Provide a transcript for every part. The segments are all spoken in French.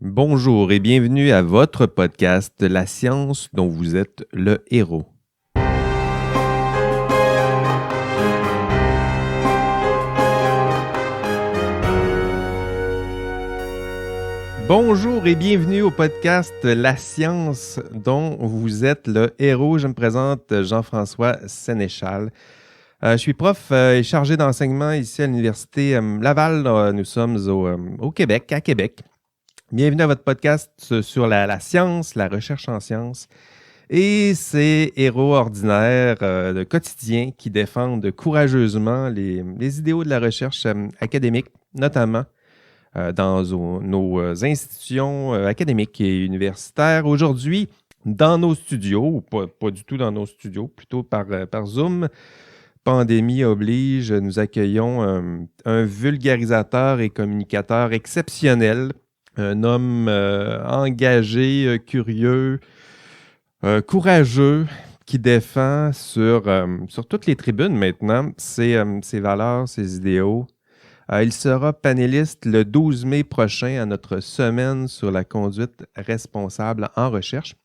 Bonjour et bienvenue à votre podcast La science dont vous êtes le héros. Bonjour et bienvenue au podcast La science dont vous êtes le héros. Je me présente Jean-François Sénéchal. Je suis prof et chargé d'enseignement ici à l'Université Laval. Nous sommes au Québec, à Québec. Bienvenue à votre podcast sur la science, la recherche en sciences et ces héros ordinaires de quotidien qui défendent courageusement les idéaux de la recherche académique, notamment dans nos institutions académiques et universitaires. Aujourd'hui, dans nos studios, ou pas du tout dans nos studios, plutôt par Zoom, pandémie oblige, nous accueillons un vulgarisateur et communicateur exceptionnel, un homme engagé, curieux, courageux, qui défend sur toutes les tribunes maintenant ses valeurs, ses idéaux. Il sera panéliste le 12 mai prochain à notre semaine sur la conduite responsable en recherche.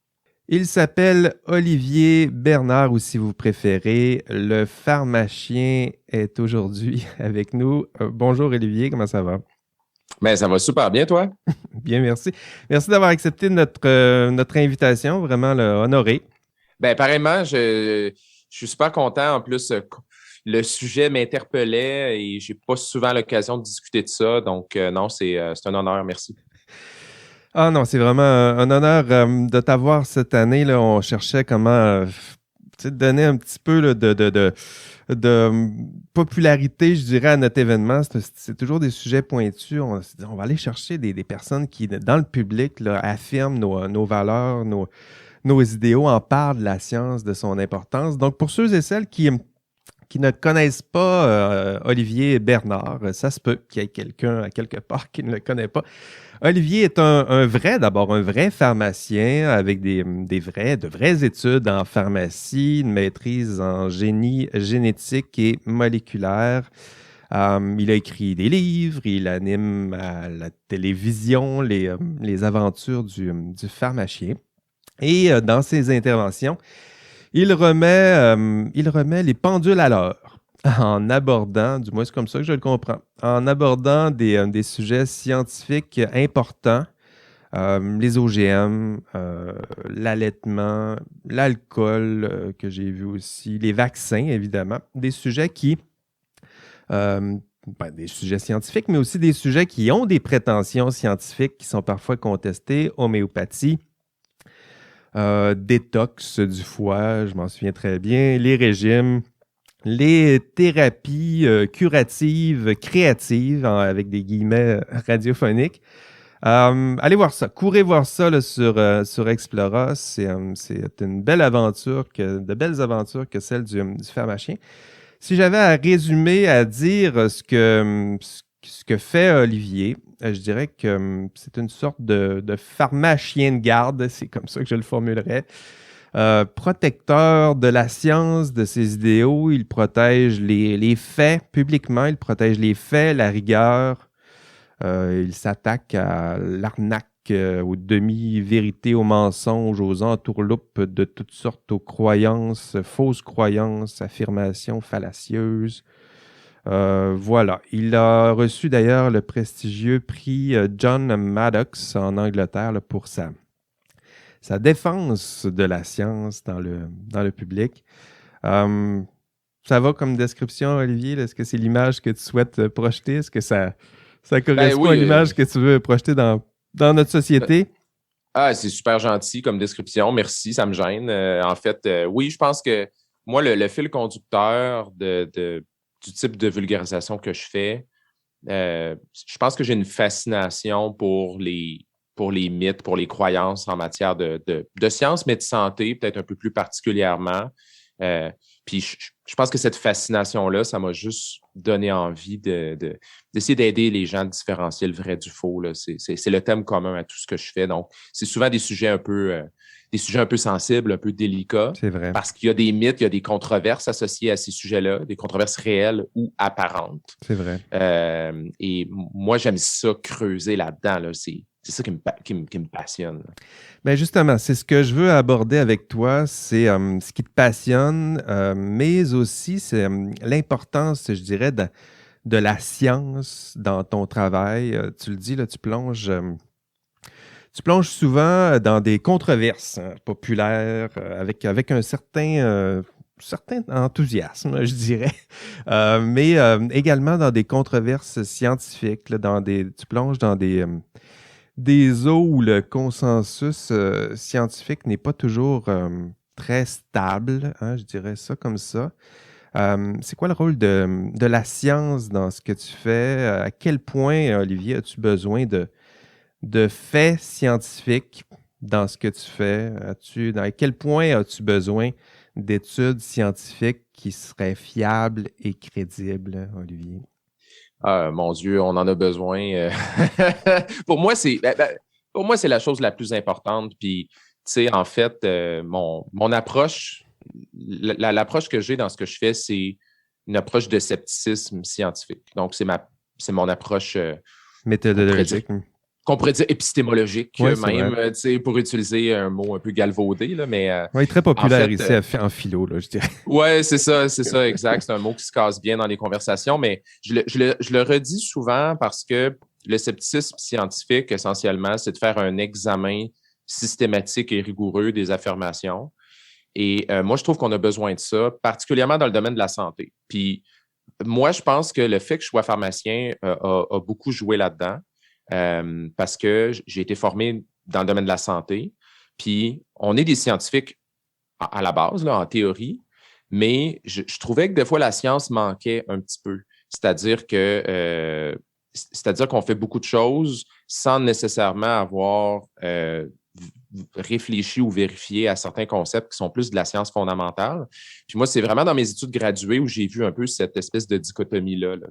Il s'appelle Olivier Bernard, ou si vous préférez, le pharmacien est aujourd'hui avec nous. Bonjour Olivier, comment ça va? Ben, ça va super bien, toi? Bien, merci. Merci d'avoir accepté notre invitation, vraiment honoré. Ben, pareillement, je suis super content. En plus, le sujet m'interpellait et j'ai pas souvent l'occasion de discuter de ça. Donc, non, c'est un honneur. Merci. Ah non, c'est vraiment un honneur de t'avoir cette année. Là, on cherchait comment donner un petit peu là, de popularité, je dirais, à notre événement. C'est toujours des sujets pointus. On s'est dit, on va aller chercher des personnes qui, dans le public, là, affirment nos valeurs, nos idéaux, en parlent de la science, de son importance. Donc, pour ceux et celles qui ne connaissent pas Olivier Bernard, ça se peut qu'il y ait quelqu'un à quelque part qui ne le connaît pas. Olivier est un vrai pharmacien avec de vraies études en pharmacie, une maîtrise en génie génétique et moléculaire. Il a écrit des livres, il anime à la télévision les aventures du pharmacien. Et dans ses interventions, il remet les pendules à l'heure en abordant, du moins c'est comme ça que je le comprends, en abordant des sujets scientifiques importants, les OGM, l'allaitement, l'alcool que j'ai vu aussi, les vaccins évidemment, des sujets des sujets scientifiques, mais aussi des sujets qui ont des prétentions scientifiques qui sont parfois contestées, homéopathie, détox du foie, je m'en souviens très bien, les régimes, les thérapies curatives, créatives, avec des guillemets radiophoniques. Allez voir ça, courez voir ça là, sur Explora. C'est une belle aventure, de belles aventures que celle du pharmacien. Si j'avais à résumer, à dire ce que fait Olivier, je dirais que c'est une sorte de pharmacien de garde, c'est comme ça que je le formulerais. Protecteur de la science, de ses idéaux, il protège les faits publiquement, il protège les faits, la rigueur, il s'attaque à l'arnaque, aux demi-vérités, aux mensonges, aux entourloupes de toutes sortes, aux croyances, fausses croyances, affirmations fallacieuses. Voilà. Il a reçu d'ailleurs le prestigieux prix John Maddox en Angleterre là, pour sa défense de la science dans le public. Ça va comme description, Olivier? Est-ce que c'est l'image que tu souhaites projeter? Est-ce que ça correspond à l'image que tu veux projeter dans notre société? C'est super gentil comme description. Merci, ça me gêne. En fait, oui, je pense que moi, le fil conducteur du type de vulgarisation que je fais, je pense que j'ai une fascination pour les mythes, pour les croyances en matière de science, mais de santé, peut-être un peu plus particulièrement. Puis je pense que cette fascination-là, ça m'a juste donné envie d'essayer d'aider les gens à différencier le vrai du faux. Là. C'est le thème commun à tout ce que je fais. Donc, c'est souvent des sujets un peu sensibles, un peu délicats. C'est vrai. Parce qu'il y a des mythes, il y a des controverses associées à ces sujets-là, des controverses réelles ou apparentes. C'est vrai. Et moi, j'aime ça creuser là-dedans. Là. C'est ça qui me passionne. Ben justement, c'est ce que je veux aborder avec toi, c'est ce qui te passionne, mais aussi c'est l'importance, je dirais, de la science dans ton travail. Tu le dis, là, tu plonges souvent dans des controverses populaires avec un certain enthousiasme, je dirais, mais également dans des controverses scientifiques, là, tu plonges dans des eaux où le consensus scientifique n'est pas toujours très stable, hein, je dirais ça comme ça. C'est quoi le rôle de la science dans ce que tu fais? À quel point, Olivier, as-tu besoin de faits scientifiques dans ce que tu fais? À quel point as-tu besoin d'études scientifiques qui seraient fiables et crédibles, Olivier? Ah, mon Dieu, on en a besoin. Pour moi, pour moi, c'est la chose la plus importante. Puis, tu sais, en fait, mon approche, l'approche que j'ai dans ce que je fais, c'est une approche de scepticisme scientifique. Donc, c'est mon approche qu'on pourrait dire Méthodologique. qu'on pourrait dire épistémologique, Oui, c'est vrai. même, tu sais, pour utiliser un mot un peu galvaudé, là, mais Oui, très en populaire fait, ici en philo, là, je dirais. ouais, c'est ça, exact. C'est un mot qui se casse bien dans les conversations, mais je le redis souvent parce que le scepticisme scientifique, essentiellement, c'est de faire un examen systématique et rigoureux des affirmations. Et moi, je trouve qu'on a besoin de ça, particulièrement dans le domaine de la santé. Puis, moi, je pense que le fait que je sois pharmacien a beaucoup joué là-dedans parce que j'ai été formé dans le domaine de la santé. Puis, on est des scientifiques à la base, là, en théorie, mais je trouvais que des fois, la science manquait un petit peu. C'est-à-dire qu'on fait beaucoup de choses sans nécessairement avoir réfléchi ou vérifié à certains concepts qui sont plus de la science fondamentale. Puis moi, c'est vraiment dans mes études graduées où j'ai vu un peu cette espèce de dichotomie-là. Là,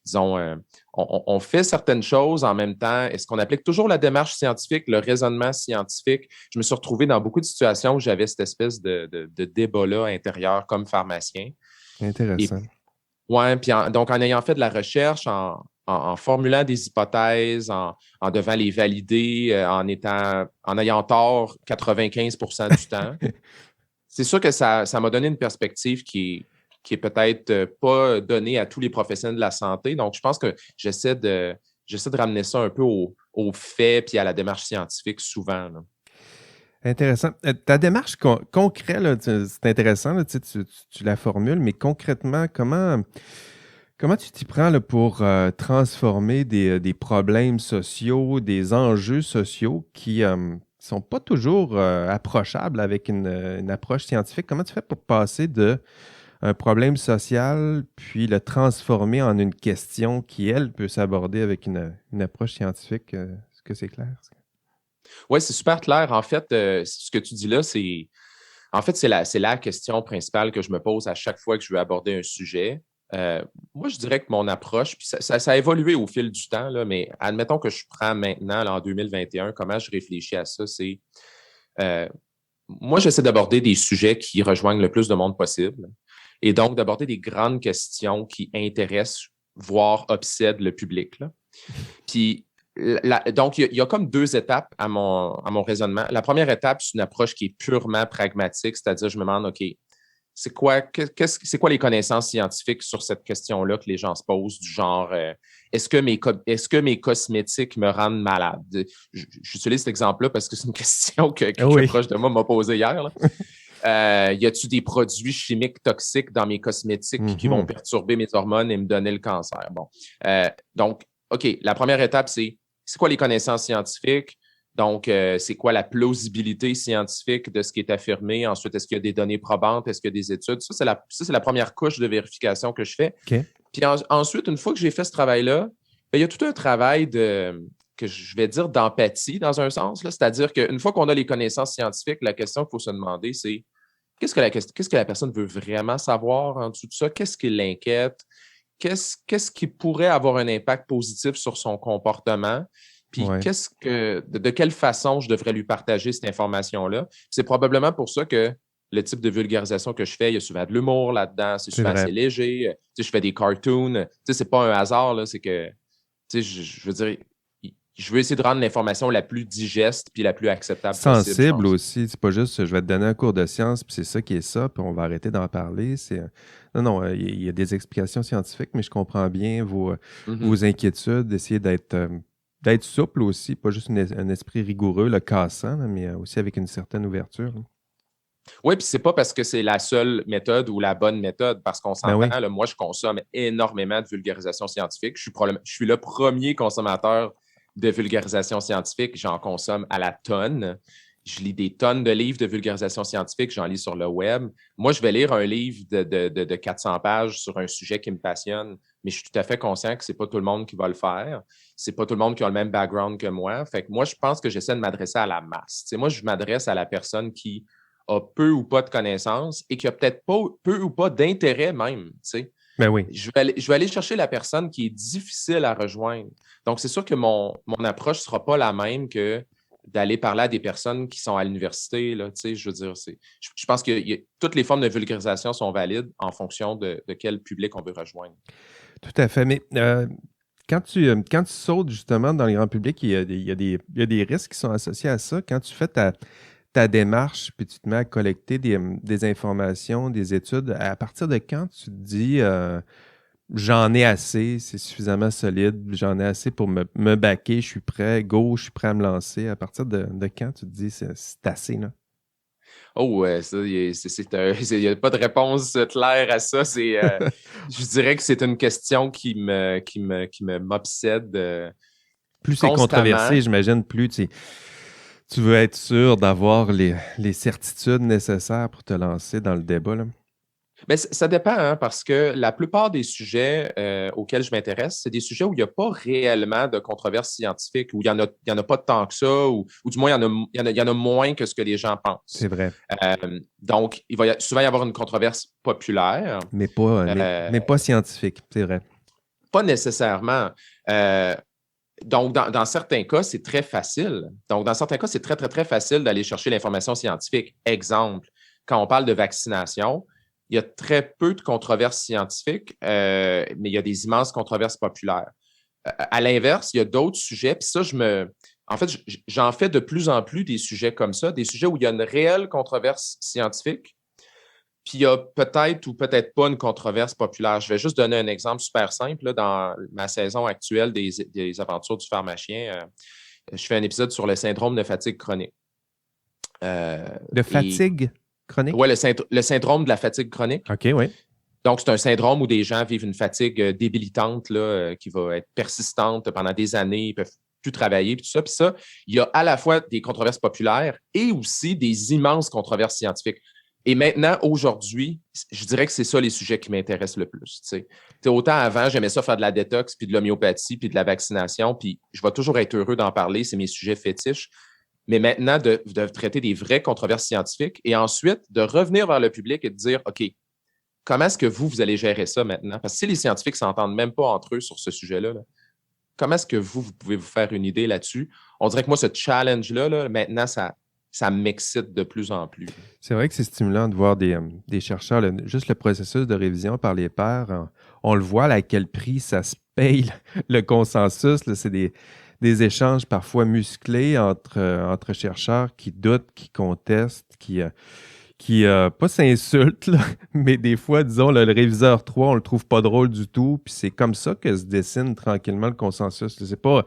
disons, on fait certaines choses en même temps. Est-ce qu'on applique toujours la démarche scientifique, le raisonnement scientifique? Je me suis retrouvé dans beaucoup de situations où j'avais cette espèce de débat-là intérieur comme pharmacien. Et Intéressant. ouais, puis donc en ayant fait de la recherche, en formulant des hypothèses, en devant les valider, en ayant tort 95% du temps, c'est sûr que ça m'a donné une perspective qui est peut-être pas donnée à tous les professionnels de la santé. Donc, je pense que j'essaie de ramener ça un peu aux faits puis à la démarche scientifique souvent, là. Intéressant. Ta démarche concrète, là, c'est intéressant, là, tu la formules, mais concrètement, comment tu t'y prends là, pour transformer des problèmes sociaux, des enjeux sociaux qui sont pas toujours approchables avec une approche scientifique? Comment tu fais pour passer de un problème social, puis le transformer en une question qui, elle, peut s'aborder avec une approche scientifique? Est-ce que c'est clair? Oui, c'est super clair. En fait, ce que tu dis là, c'est la question principale que je me pose à chaque fois que je veux aborder un sujet. Moi, je dirais que mon approche, puis ça a évolué au fil du temps, là, mais admettons que je prends maintenant, là, en 2021, comment je réfléchis à ça, c'est euh, moi, j'essaie d'aborder des sujets qui rejoignent le plus de monde possible et donc d'aborder des grandes questions qui intéressent, voire obsèdent le public, là. Puis, donc, il y a comme deux étapes à mon raisonnement. La première étape, c'est une approche qui est purement pragmatique, c'est-à-dire, je me demande, OK, c'est quoi les connaissances scientifiques sur cette question-là que les gens se posent, du genre, est-ce que mes cosmétiques me rendent malade? J'utilise cet exemple-là parce que c'est une question que Ah quelqu'un oui. proche de moi m'a posée hier, là. Y a-t-il des produits chimiques toxiques dans mes cosmétiques qui vont Mhm. perturber mes hormones et me donner le cancer? Bon. Donc, OK, la première étape, c'est quoi les connaissances scientifiques? Donc, c'est quoi la plausibilité scientifique de ce qui est affirmé? Ensuite, est-ce qu'il y a des données probantes? Est-ce qu'il y a des études? Ça, c'est la première couche de vérification que je fais. OK. Puis ensuite, une fois que j'ai fait ce travail-là, ben, il y a tout un travail que je vais dire d'empathie dans un sens, là. C'est-à-dire qu'une fois qu'on a les connaissances scientifiques, la question qu'il faut se demander, c'est qu'est-ce que la personne veut vraiment savoir en dessous de ça? Qu'est-ce qui l'inquiète? Qu'est-ce qui pourrait avoir un impact positif sur son comportement? Puis Ouais. de quelle façon je devrais lui partager cette information-là? C'est probablement pour ça que le type de vulgarisation que je fais, il y a souvent de l'humour là-dedans, c'est C'est souvent vrai. assez léger. Tu sais, je fais des cartoons. Tu sais, c'est pas un hasard, là, c'est que, tu sais, je veux dire, je veux essayer de rendre l'information la plus digeste puis la plus acceptable possible. Sensible aussi. C'est pas juste, je vais te donner un cours de science, puis c'est ça qui est ça, puis on va arrêter d'en parler. Non, il y a des explications scientifiques, mais je comprends bien vos inquiétudes, d'essayer d'être souple aussi, pas juste un esprit rigoureux, le cassant, là, mais aussi avec une certaine ouverture. Là. Oui, puis c'est pas parce que c'est la seule méthode ou la bonne méthode, parce qu'on s'entend, oui. là, moi, je consomme énormément de vulgarisation scientifique. Je suis le premier consommateur de vulgarisation scientifique. J'en consomme à la tonne. Je lis des tonnes de livres de vulgarisation scientifique, j'en lis sur le web. Moi, je vais lire un livre de 400 pages sur un sujet qui me passionne, mais je suis tout à fait conscient que c'est pas tout le monde qui va le faire. C'est pas tout le monde qui a le même background que moi. Fait que moi, je pense que j'essaie de m'adresser à la masse. Tu sais, moi, je m'adresse à la personne qui a peu ou pas de connaissances et qui a peut-être pas peu ou pas d'intérêt même, tu sais. Ben oui. Je vais aller chercher la personne qui est difficile à rejoindre. Donc, c'est sûr que mon approche ne sera pas la même que d'aller parler à des personnes qui sont à l'université, là, tu sais, je veux dire, je pense que toutes les formes de vulgarisation sont valides en fonction de quel public on veut rejoindre. Tout à fait, mais quand tu sautes justement dans le grand public, il y a des risques qui sont associés à ça. Quand tu fais ta démarche, puis tu te mets à collecter des informations, des études, à partir de quand tu te dis j'en ai assez, c'est suffisamment solide, j'en ai assez pour me baquer, je suis prêt, go, je suis prêt à me lancer. À partir de quand tu te dis c'est assez, là? Oh, ça, il n'y a pas de réponse claire à ça. Je dirais que c'est une question qui m'obsède plus c'est controversé, j'imagine, plus tu veux être sûr d'avoir les certitudes nécessaires pour te lancer dans le débat, là. Bien, ça dépend, hein, parce que la plupart des sujets auxquels je m'intéresse, c'est des sujets où il n'y a pas réellement de controverse scientifique, où il y en a pas tant que ça, ou du moins, il y en a moins que ce que les gens pensent. C'est vrai. Donc, il va souvent y avoir une controverse populaire. Mais pas scientifique, c'est vrai. Pas nécessairement. Donc, dans certains cas, c'est très facile. Donc, dans certains cas, c'est très, très, très facile d'aller chercher l'information scientifique. Exemple, quand on parle de vaccination, il y a très peu de controverses scientifiques, mais il y a des immenses controverses populaires. À l'inverse, il y a d'autres sujets, puis ça, en fait, j'en fais de plus en plus des sujets comme ça, des sujets où il y a une réelle controverse scientifique, puis il y a peut-être ou peut-être pas une controverse populaire. Je vais juste donner un exemple super simple. Là, dans ma saison actuelle des aventures du pharmacien, je fais un épisode sur le syndrome de fatigue chronique. De fatigue chronique? Oui, le syndrome de la fatigue chronique. OK, oui. Donc, c'est un syndrome où des gens vivent une fatigue débilitante là, qui va être persistante pendant des années, ils ne peuvent plus travailler, puis tout ça. Puis ça, il y a à la fois des controverses populaires et aussi des immenses controverses scientifiques. Et maintenant, aujourd'hui, je dirais que c'est ça les sujets qui m'intéressent le plus. Autant avant, j'aimais ça faire de la détox, puis de l'homéopathie, puis de la vaccination, puis je vais toujours être heureux d'en parler, c'est mes sujets fétiches. Mais maintenant, de traiter des vraies controverses scientifiques et ensuite de revenir vers le public et de dire, OK, comment est-ce que vous allez gérer ça maintenant? Parce que si les scientifiques ne s'entendent même pas entre eux sur ce sujet-là, là, comment est-ce que vous pouvez vous faire une idée là-dessus? On dirait que moi, ce challenge-là, là, maintenant, ça m'excite de plus en plus. C'est vrai que c'est stimulant de voir des chercheurs, juste le processus de révision par les pairs, on le voit là, à quel prix ça se paye, le consensus. Là, c'est des échanges parfois musclés entre chercheurs qui doutent, qui contestent, qui pas s'insultent, là, mais des fois, disons, le réviseur 3, on le trouve pas drôle du tout, puis c'est comme ça que se dessine tranquillement le consensus. C'est pas,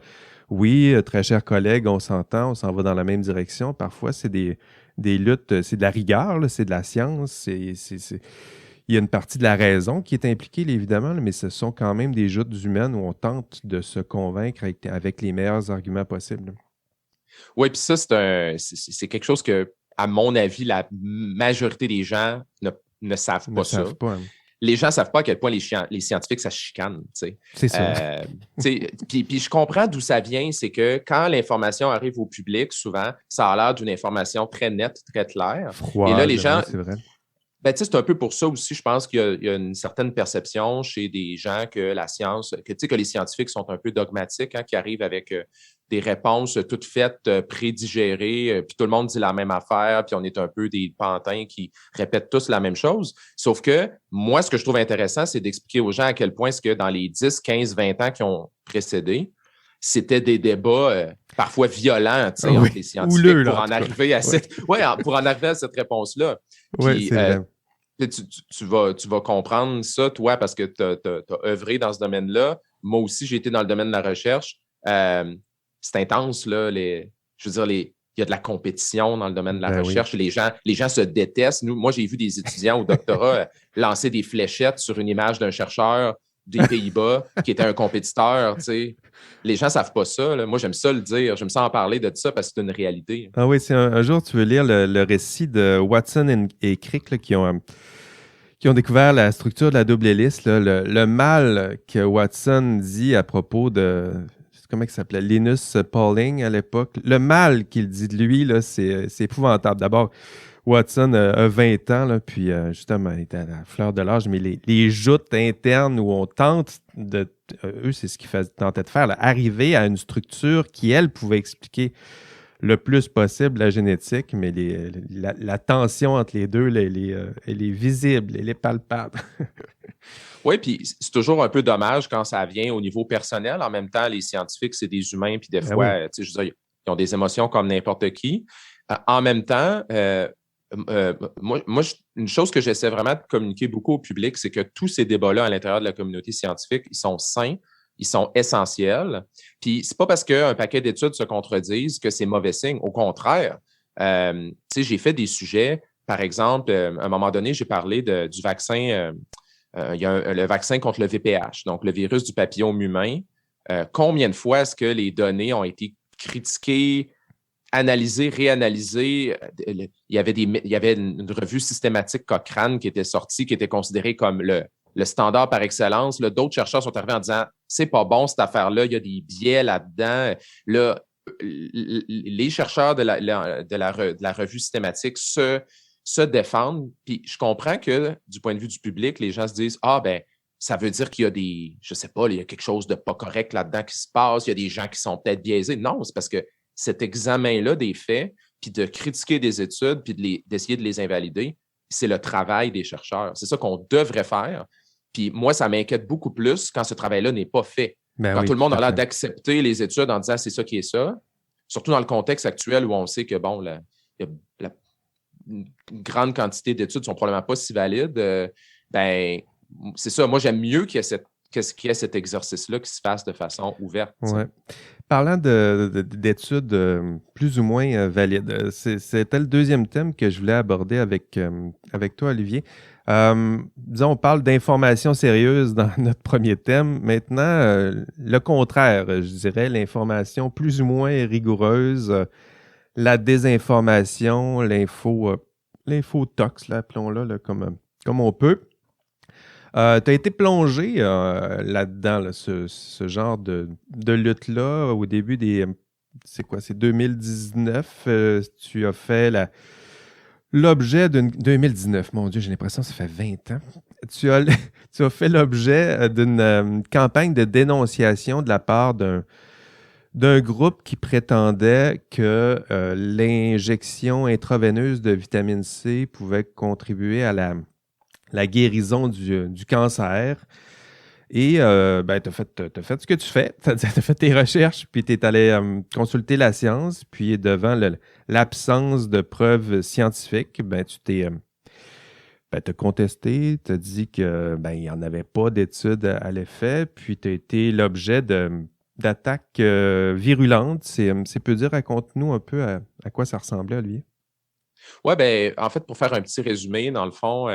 oui, très chers collègues, on s'entend, on s'en va dans la même direction. Parfois, c'est des luttes, c'est de la rigueur, là, c'est de la science, il y a une partie de la raison qui est impliquée, là, évidemment, là, mais ce sont quand même des joutes humaines où on tente de se convaincre avec les meilleurs arguments possibles. Oui, puis ça, c'est quelque chose que, à mon avis, la majorité des gens ne savent pas ça. Les gens ne savent pas à quel point les scientifiques, ça se chicane. C'est ça. Puis je comprends d'où ça vient, c'est que quand l'information arrive au public, souvent, ça a l'air d'une information très nette, très claire. Froide, et là, les gens... c'est vrai. Ben, c'est un peu pour ça aussi, je pense qu'il y a une certaine perception chez des gens que la science, que les scientifiques sont un peu dogmatiques, hein, qui arrivent avec des réponses toutes faites, prédigérées, puis tout le monde dit la même affaire, puis on est un peu des pantins qui répètent tous la même chose. Sauf que moi, ce que je trouve intéressant, c'est d'expliquer aux gens à quel point est-ce que dans les 10, 15, 20 ans qui ont précédé, c'était des débats parfois violents, tu sais, entre les scientifiques houleux, là, pour en arriver à pour en arriver à cette réponse-là. Oui, Puis, c'est vrai. tu vas comprendre ça, toi, parce que tu as œuvré dans ce domaine-là. Moi aussi, j'ai été dans le domaine de la recherche. C'est intense, là. Je veux dire, il y a de la compétition dans le domaine de la recherche. Oui. Les gens se détestent. Moi, j'ai vu des étudiants au doctorat lancer des fléchettes sur une image d'un chercheur des Pays-Bas qui était un compétiteur. Tu sais. Les gens ne savent pas ça. Là. Moi, j'aime ça le dire. J'aime ça en parler de ça parce que c'est une réalité. Ah oui, c'est un jour, tu veux lire le récit de Watson et Crick là, qui ont découvert la structure de la double hélice, là, le mal que Watson dit à propos de, comment il s'appelait, Linus Pauling à l'époque. Le mal qu'il dit de lui, là, c'est épouvantable. D'abord, Watson a 20 ans, là, puis justement, il était à la fleur de l'âge, mais les joutes internes où on tente eux, c'est ce qu'ils tentaient de faire, là, arriver à une structure qui, elle, pouvait expliquer le plus possible la génétique, mais la tension entre les deux, là, elle est visible, elle est palpable. Oui, puis c'est toujours un peu dommage quand ça vient au niveau personnel. En même temps, les scientifiques, c'est des humains, puis des fois, Oui. tu sais, je veux dire, ils ont des émotions comme n'importe qui. En même temps, moi, une chose que j'essaie vraiment de communiquer beaucoup au public, c'est que tous ces débats-là à l'intérieur de la communauté scientifique, ils sont sains, ils sont essentiels. Puis c'est pas parce qu'un paquet d'études se contredisent que c'est mauvais signe. Au contraire, tu sais, j'ai fait des sujets, par exemple, à un moment donné, j'ai parlé du vaccin. Il y a le vaccin contre le VPH, donc le virus du papillome humain. Combien de fois est-ce que les données ont été critiquées, analysées, réanalysées? Il y avait une revue systématique Cochrane qui était sortie, qui était considérée comme le standard par excellence. Là, d'autres chercheurs sont arrivés en disant c'est pas bon cette affaire-là, il y a des biais là-dedans. Là, les chercheurs de la revue systématique se défendent. Puis je comprends que du point de vue du public, les gens se disent ah ben ça veut dire qu'il y a je sais pas, il y a quelque chose de pas correct là-dedans qui se passe, il y a des gens qui sont peut-être biaisés. Non, c'est parce que cet examen-là des faits, puis de critiquer des études, puis d'essayer de les invalider, c'est le travail des chercheurs. C'est ça qu'on devrait faire. Puis moi, ça m'inquiète beaucoup plus quand ce travail-là n'est pas fait. Quand tout le monde a l'air d'accepter les études en disant c'est ça qui est ça, surtout dans le contexte actuel où on sait que, bon, une grande quantité d'études ne sont probablement pas si valides, ben, c'est ça. Moi, j'aime mieux qu'il y ait cet exercice-là qui se fasse de façon ouverte. Ouais. Parlant d'études plus ou moins valides, c'était le deuxième thème que je voulais aborder avec toi, Olivier. Disons, on parle d'information sérieuse dans notre premier thème. Maintenant, le contraire, je dirais, l'information plus ou moins rigoureuse, la désinformation, l'infotox, là, appelons-la là, comme on peut. Tu as été plongé là-dedans, là, ce genre de lutte-là au début c'est quoi, c'est 2019. Tu as fait l'objet d'une... 2019, mon Dieu, j'ai l'impression que ça fait 20 ans. Tu as fait l'objet d'une campagne de dénonciation de la part d'un groupe qui prétendait que l'injection intraveineuse de vitamine C pouvait contribuer à la guérison du cancer. Et ben, tu as fait ce que tu fais. Tu as fait tes recherches, puis tu es allé consulter la science. Puis devant l'absence de preuves scientifiques, ben, tu t'es contesté. Tu as dit que ben, il n'y en avait pas d'études à l'effet. Puis tu as été l'objet d'attaques virulentes. C'est peu dire, raconte-nous un peu à quoi ça ressemblait, Olivier. Oui, ben, en fait, pour faire un petit résumé, dans le fond,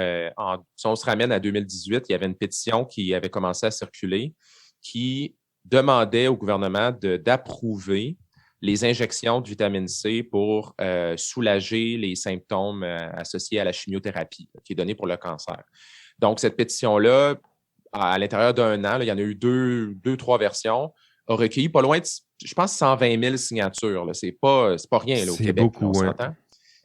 si on se ramène à 2018, il y avait une pétition qui avait commencé à circuler qui demandait au gouvernement d'approuver les injections de vitamine C pour soulager les symptômes associés à la chimiothérapie qui est donnée pour le cancer. Donc, cette pétition-là, à l'intérieur d'un an, là, il y en a eu trois versions, a recueilli pas loin de, je pense, 120 000 signatures. C'est pas rien là, au Québec, beaucoup, là, on s'entend.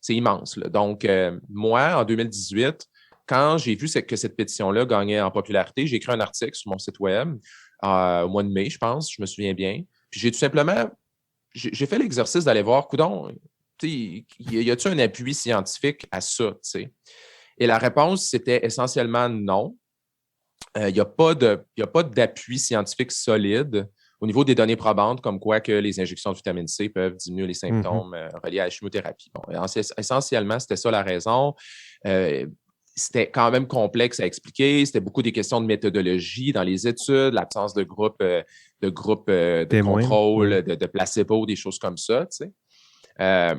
C'est immense. Là. Donc, moi, en 2018, quand j'ai vu que cette pétition-là gagnait en popularité, j'ai écrit un article sur mon site web au mois de mai, je pense, je me souviens bien. Puis j'ai tout simplement, j'ai fait l'exercice d'aller voir, coudonc, y a-t-il un appui scientifique à ça? T'sais? Et la réponse, c'était essentiellement non. Il n'y a pas d'appui scientifique solide au niveau des données probantes, comme quoi que les injections de vitamine C peuvent diminuer les symptômes reliés à la chimiothérapie. Bon, essentiellement, c'était ça la raison. C'était quand même complexe à expliquer. C'était beaucoup des questions de méthodologie dans les études, l'absence de groupes de contrôle, de placebo, des choses comme ça. Tu sais.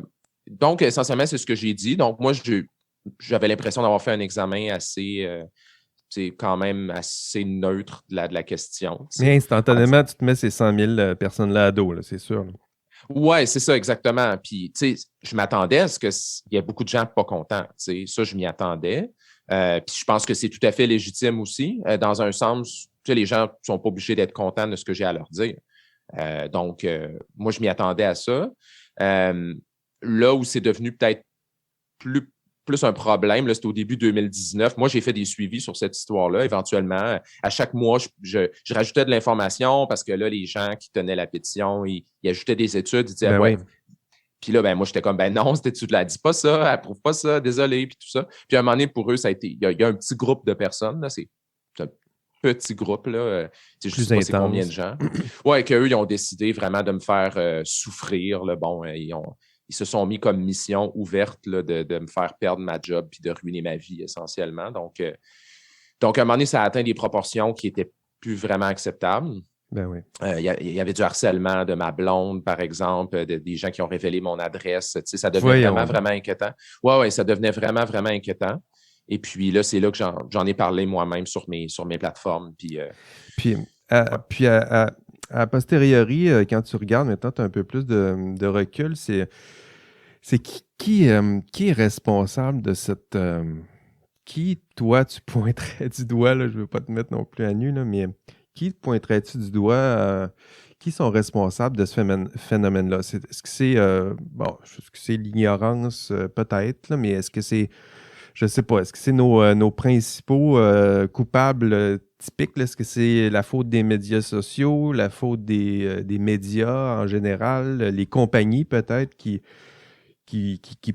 Donc, essentiellement, c'est ce que j'ai dit. Donc, moi, j'avais l'impression d'avoir fait un examen c'est quand même assez neutre de la question. Mais instantanément, tu te mets ces 100 000 personnes-là à dos, là, c'est sûr. Là. Oui, c'est ça, exactement. Puis, tu sais, je m'attendais à ce qu'il y ait beaucoup de gens pas contents. Tu sais, ça, je m'y attendais. Puis, je pense que c'est tout à fait légitime aussi. Dans un sens, tu sais, les gens ne sont pas obligés d'être contents de ce que j'ai à leur dire. Donc, moi, je m'y attendais à ça. Là où c'est devenu peut-être plus un problème, là, c'était au début 2019. Moi, j'ai fait des suivis sur cette histoire-là. Éventuellement, à chaque mois, je rajoutais de l'information parce que là, les gens qui tenaient la pétition, ils ajoutaient des études, ils disaient ouais. Puis là, moi, j'étais comme, non, cette étude-là, elle dit pas ça, elle prouve pas ça, désolé, puis tout ça. Puis à un moment donné, pour eux, ça a été, il y a un petit groupe de personnes, là, c'est un petit groupe, là, je ne sais pas c'est combien de gens. Ouais, qu'eux, ils ont décidé vraiment de me faire souffrir, là, bon, ils se sont mis comme mission ouverte là, de me faire perdre ma job puis de ruiner ma vie essentiellement. Donc, à un moment donné, ça a atteint des proportions qui n'étaient plus vraiment acceptables. Ben oui. Il y avait du harcèlement de ma blonde, par exemple, des gens qui ont révélé mon adresse. Tu sais, ça devenait vraiment inquiétant. Oui, ça devenait vraiment, vraiment inquiétant. Et puis là, c'est là que j'en ai parlé moi-même sur mes plateformes. Puis à posteriori, quand tu regardes, maintenant, tu as un peu plus de recul, c'est qui est responsable de cette... qui, toi, tu pointerais du doigt, là, je ne veux pas te mettre non plus à nu, là, mais qui pointerais-tu du doigt? Qui sont responsables de ce phénomène-là? Est-ce que c'est l'ignorance, peut-être, là, mais est-ce que c'est... Je ne sais pas, est-ce que c'est nos principaux coupables typiques? Là? Est-ce que c'est la faute des médias sociaux, la faute des médias en général, les compagnies peut-être qui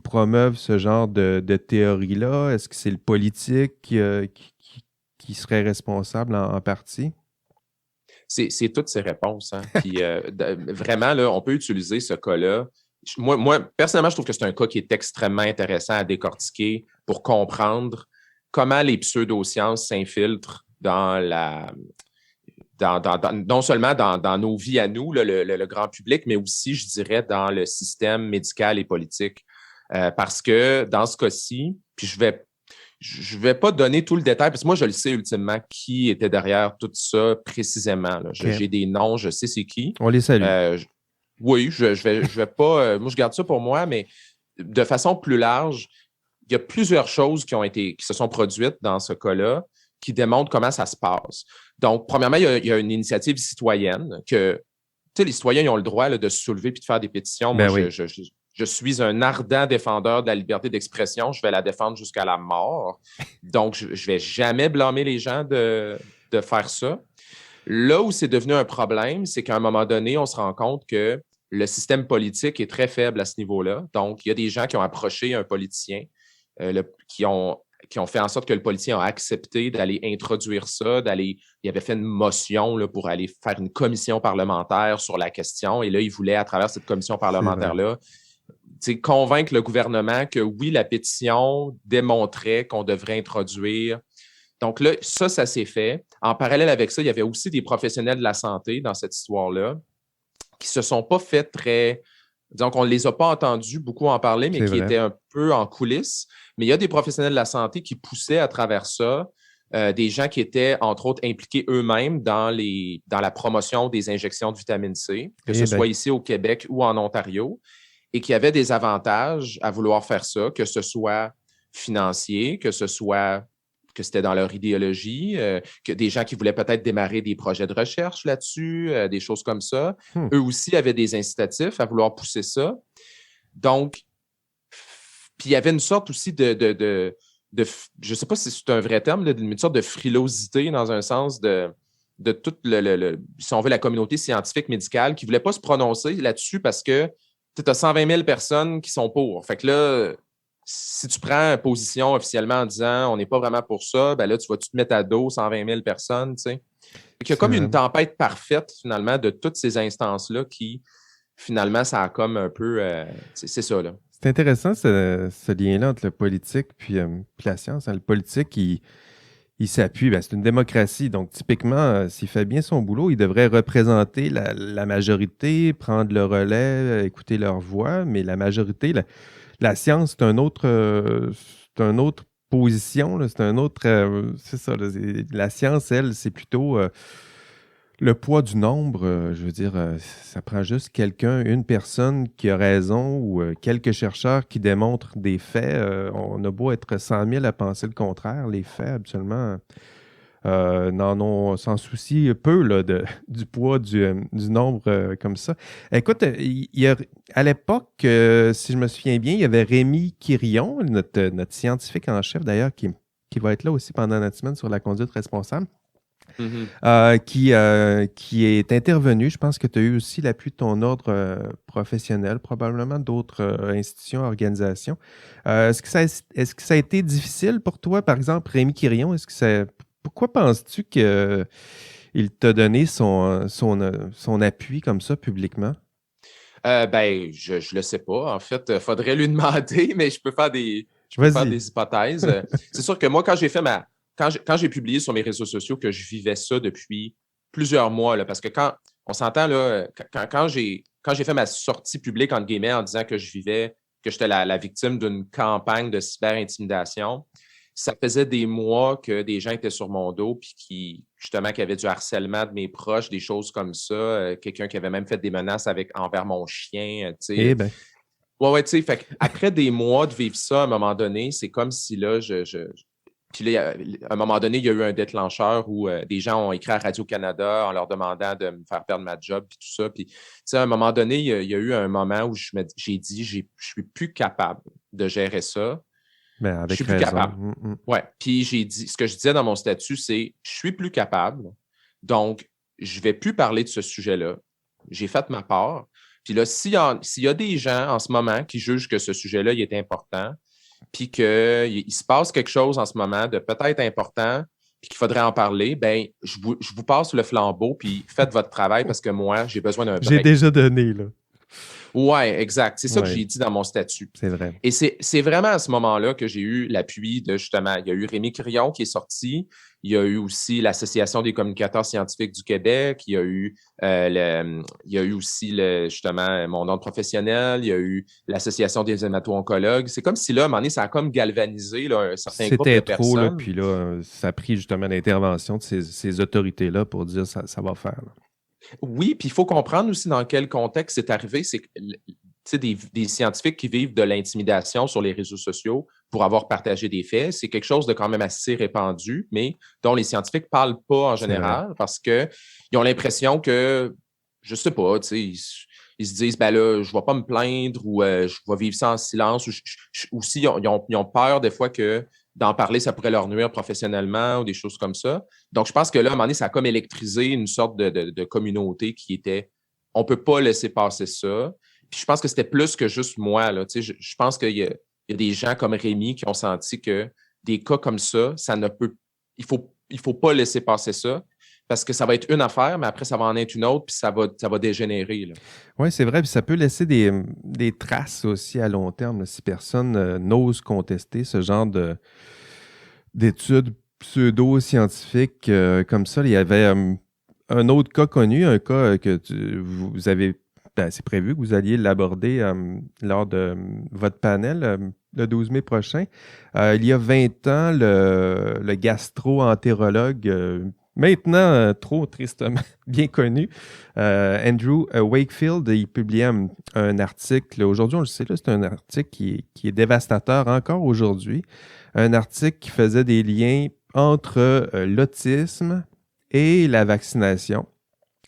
promeuvent ce genre de théorie-là? Est-ce que c'est le politique qui serait responsable en partie? C'est toutes ces réponses. Hein. Puis vraiment, là, on peut utiliser ce cas-là. Moi, personnellement, je trouve que c'est un cas qui est extrêmement intéressant à décortiquer pour comprendre comment les pseudosciences s'infiltrent dans non seulement dans nos vies à nous, le grand public, mais aussi, je dirais, dans le système médical et politique. Parce que dans ce cas-ci, puis je vais pas donner tout le détail, parce que moi, je le sais ultimement qui était derrière tout ça précisément. Là. J'ai des noms, je sais c'est qui. On les salue. Oui, je vais pas... moi, je garde ça pour moi, mais de façon plus large, il y a plusieurs choses qui se sont produites dans ce cas-là qui démontrent comment ça se passe. Donc, premièrement, il y a une initiative citoyenne que, tu sais, les citoyens ils ont le droit là, de se soulever puis de faire des pétitions. Moi, je suis un ardent défendeur de la liberté d'expression. Je vais la défendre jusqu'à la mort. Donc, je ne vais jamais blâmer les gens de faire ça. Là où c'est devenu un problème, c'est qu'à un moment donné, on se rend compte que le système politique est très faible à ce niveau-là. Donc, il y a des gens qui ont approché un politicien, qui ont fait en sorte que le politicien a accepté d'aller introduire ça, il avait fait une motion là, pour aller faire une commission parlementaire sur la question. Et là, il voulait, à travers cette commission parlementaire-là, convaincre le gouvernement que oui, la pétition démontrait qu'on devrait introduire. Donc là, ça s'est fait. En parallèle avec ça, il y avait aussi des professionnels de la santé dans cette histoire-là qui ne se sont pas fait très... Disons qu'on ne les a pas entendus beaucoup en parler, mais qui étaient un peu en coulisses. Mais il y a des professionnels de la santé qui poussaient à travers ça, des gens qui étaient, entre autres, impliqués eux-mêmes dans la promotion des injections de vitamine C, que ce soit ici au Québec ou en Ontario, et qui avaient des avantages à vouloir faire ça, que ce soit financier, que c'était dans leur idéologie, que des gens qui voulaient peut-être démarrer des projets de recherche là-dessus, des choses comme ça. Eux aussi avaient des incitatifs à vouloir pousser ça. Donc, puis il y avait une sorte aussi de je ne sais pas si c'est un vrai terme, une sorte de frilosité dans un sens de toute si on veut, la communauté scientifique médicale qui ne voulait pas se prononcer là-dessus parce que tu as 120 000 personnes qui sont pour. Fait que là, si tu prends position officiellement en disant on n'est pas vraiment pour ça, ben là, tu vas-tu te mettre à dos 120 000 personnes, tu sais. Il y a comme une tempête parfaite, finalement, de toutes ces instances-là qui, finalement, ça a comme un peu... c'est ça, là. C'est intéressant, ce lien-là entre le politique puis la science. Hein. Le politique, il s'appuie. Ben, c'est une démocratie. Donc, typiquement, s'il fait bien son boulot, il devrait représenter la majorité, prendre le relais, écouter leur voix. Mais la majorité, la science, c'est un autre position. Là, c'est un autre. C'est ça. Là, la science, elle, c'est plutôt le poids du nombre. Je veux dire, ça prend juste quelqu'un, une personne qui a raison ou quelques chercheurs qui démontrent des faits. On a beau être 100 000 à penser le contraire. Les faits, absolument, s'en soucient peu là, du poids du nombre comme ça. Écoute, à l'époque, si je me souviens bien, il y avait Rémi Quirion, notre scientifique en chef d'ailleurs, qui va être là aussi pendant notre semaine sur la conduite responsable. Qui est intervenu. Je pense que tu as eu aussi l'appui de ton ordre professionnel, probablement d'autres institutions, organisations. Est-ce que ça a été difficile pour toi, par exemple, Rémi Quirion? Pourquoi penses-tu qu'il t'a donné son appui comme ça publiquement? Ben, je le sais pas. En fait, il faudrait lui demander, mais je peux faire des hypothèses. C'est sûr que moi, quand j'ai publié sur mes réseaux sociaux que je vivais ça depuis plusieurs mois, là, parce que quand on s'entend, là, quand j'ai fait ma sortie publique, entre guillemets, en disant que j'étais la victime d'une campagne de cyber-intimidation, ça faisait des mois que des gens étaient sur mon dos, puis qui avaient du harcèlement de mes proches, des choses comme ça. Quelqu'un qui avait même fait des menaces envers mon chien, tu sais. Eh bien. Ouais, tu sais, fait après des mois de vivre ça, à un moment donné, c'est comme si là, puis là, à un moment donné, il y a eu un déclencheur où des gens ont écrit à Radio-Canada en leur demandant de me faire perdre ma job puis tout ça. Puis, tu sais, à un moment donné, il y a eu un moment où j'ai dit, je suis plus capable de gérer ça. Ben, avec je suis plus raison. capable. Ouais. Puis j'ai dit, ce que je disais dans mon statut, c'est je suis plus capable. Donc, je vais plus parler de ce sujet-là. J'ai fait ma part. Puis là, s'il y a des gens en ce moment qui jugent que ce sujet-là, il est important, puis qu'il se passe quelque chose en ce moment de peut-être important, puis qu'il faudrait en parler, ben je vous passe le flambeau, puis faites votre travail parce que moi, j'ai besoin d'un break. J'ai déjà donné, là. Ouais, exact. C'est ça que j'ai dit dans mon statut. C'est vrai. Et c'est vraiment à ce moment-là que j'ai eu l'appui de, justement, il y a eu Rémi Quirion qui est sorti, il y a eu aussi l'Association des communicateurs scientifiques du Québec, il y a eu aussi, justement, mon ordre professionnel, il y a eu l'Association des hémato-oncologues. C'est comme si, là, à un moment donné, ça a comme galvanisé là, un certain groupe de personnes. C'était trop, là, puis là, ça a pris justement l'intervention de ces autorités-là pour dire ça va faire, là. Oui, puis il faut comprendre aussi dans quel contexte c'est arrivé. C'est que des scientifiques qui vivent de l'intimidation sur les réseaux sociaux pour avoir partagé des faits, c'est quelque chose de quand même assez répandu, mais dont les scientifiques ne parlent pas en général parce qu'ils ont l'impression que, je ne sais pas, ils se disent, ben là, je ne vais pas me plaindre ou je vais vivre ça en silence ou si ils ont peur des fois que d'en parler, ça pourrait leur nuire professionnellement ou des choses comme ça. Donc, je pense que là, à un moment donné, ça a comme électrisé une sorte de communauté qui était on ne peut pas laisser passer ça. Puis je pense que c'était plus que juste moi. Là. Tu sais, je pense qu'il y a des gens comme Rémi qui ont senti que des cas comme ça, il faut pas laisser passer ça. Parce que ça va être une affaire, mais après, ça va en être une autre, puis ça va dégénérer. Oui, c'est vrai. Puis ça peut laisser des traces aussi à long terme là, si personne n'ose contester ce genre d'études pseudo-scientifiques comme ça. Il y avait un autre cas connu, un cas que vous avez... Ben, c'est prévu que vous alliez l'aborder lors de votre panel le 12 mai prochain. Il y a 20 ans, le gastro-entérologue... Maintenant, trop tristement bien connu, Andrew Wakefield, il publiait un article, aujourd'hui on le sait, là, c'est un article qui est dévastateur encore aujourd'hui, un article qui faisait des liens entre l'autisme et la vaccination.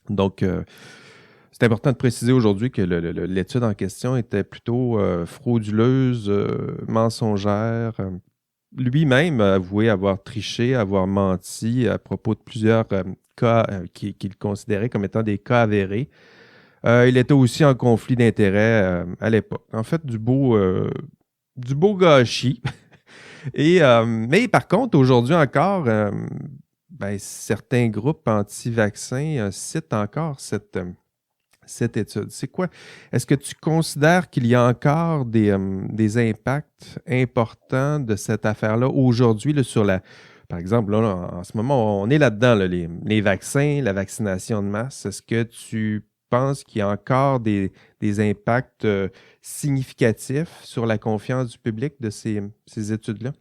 Donc, c'est important de préciser aujourd'hui que l'étude en question était plutôt frauduleuse, mensongère. Lui-même a avoué avoir triché, avoir menti à propos de plusieurs cas qu'il considérait comme étant des cas avérés. Il était aussi en conflit d'intérêts à l'époque. En fait, du beau gâchis. Mais par contre, aujourd'hui encore, certains groupes anti-vaccins citent encore cette étude. C'est quoi? Est-ce que tu considères qu'il y a encore des impacts importants de cette affaire-là aujourd'hui là, par exemple, là, en ce moment, on est là-dedans, là, les vaccins, la vaccination de masse. Est-ce que tu penses qu'il y a encore des impacts significatifs sur la confiance du public de ces études-là?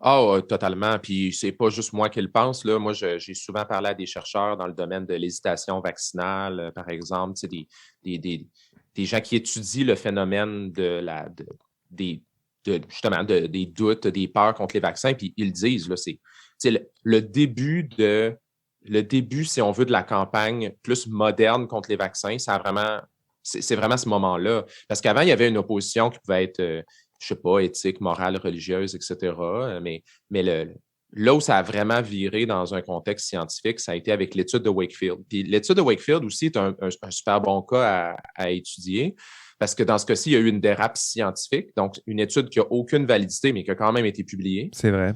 Ah, totalement. Puis c'est pas juste moi qui le pense, là. Moi, j'ai souvent parlé à des chercheurs dans le domaine de l'hésitation vaccinale, par exemple, tu sais, des gens qui étudient le phénomène justement des doutes, des peurs contre les vaccins, puis ils le disent, là, c'est le début, si on veut, de la campagne plus moderne contre les vaccins, c'est vraiment ce moment-là. Parce qu'avant, il y avait une opposition qui pouvait être je sais pas, éthique, morale, religieuse, etc. Là où ça a vraiment viré dans un contexte scientifique, ça a été avec l'étude de Wakefield. Puis l'étude de Wakefield aussi est un super bon cas à étudier parce que dans ce cas-ci, il y a eu une dérape scientifique, donc une étude qui n'a aucune validité, mais qui a quand même été publiée. C'est vrai.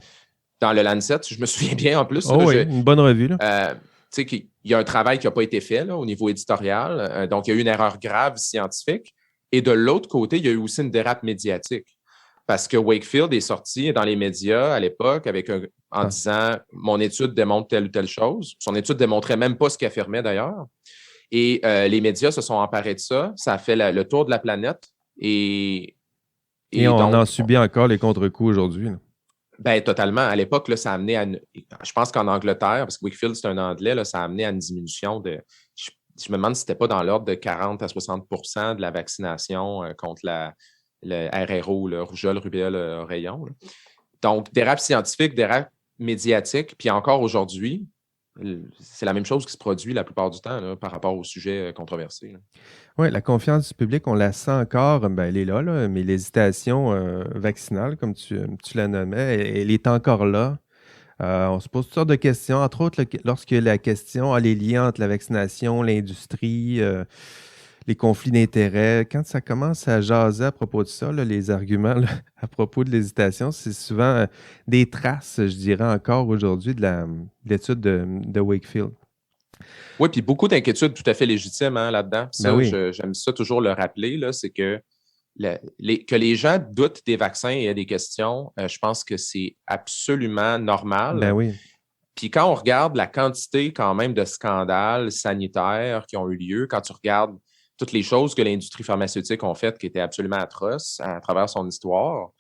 Dans le Lancet, je me souviens bien en plus. Oh oui, une bonne revue. Là. Tu sais qu'il y a un travail qui n'a pas été fait là, au niveau éditorial. Donc, il y a eu une erreur grave scientifique. Et de l'autre côté, il y a eu aussi une dérape médiatique. Parce que Wakefield est sorti dans les médias à l'époque en disant « Mon étude démontre telle ou telle chose ». Son étude ne démontrait même pas ce qu'il affirmait d'ailleurs. Et les médias se sont emparés de ça. Ça a fait le tour de la planète. Et on donc, en subit encore les contre-coups aujourd'hui. Ben, totalement. À l'époque, là, ça a amené à je pense qu'en Angleterre, parce que Wakefield, c'est un Anglais, là, ça a amené à une diminution de. Je me demande si ce n'était pas dans l'ordre de 40 à 60 de la vaccination contre le RRO, le rougeole, rubéole, rayon. Là. Donc, des raps scientifiques, des raps médiatiques, puis encore aujourd'hui, c'est la même chose qui se produit la plupart du temps là, par rapport aux sujets controversés. Oui, la confiance du public, on la sent encore, elle est là, mais l'hésitation vaccinale, comme tu la nommais, elle est encore là. On se pose toutes sortes de questions, entre autres lorsque la question a les liens entre la vaccination, l'industrie, les conflits d'intérêts. Quand ça commence à jaser à propos de ça, là, les arguments là, à propos de l'hésitation, c'est souvent des traces, je dirais encore aujourd'hui, de l'étude de Wakefield. Oui, puis beaucoup d'inquiétudes tout à fait légitimes là-dedans. Ça, oui. J'aime ça toujours le rappeler, là, c'est que que les gens doutent des vaccins et aient des questions, je pense que c'est absolument normal. Ben oui. Puis quand on regarde la quantité quand même de scandales sanitaires qui ont eu lieu, quand tu regardes toutes les choses que l'industrie pharmaceutique a faites qui étaient absolument atroces à travers son histoire,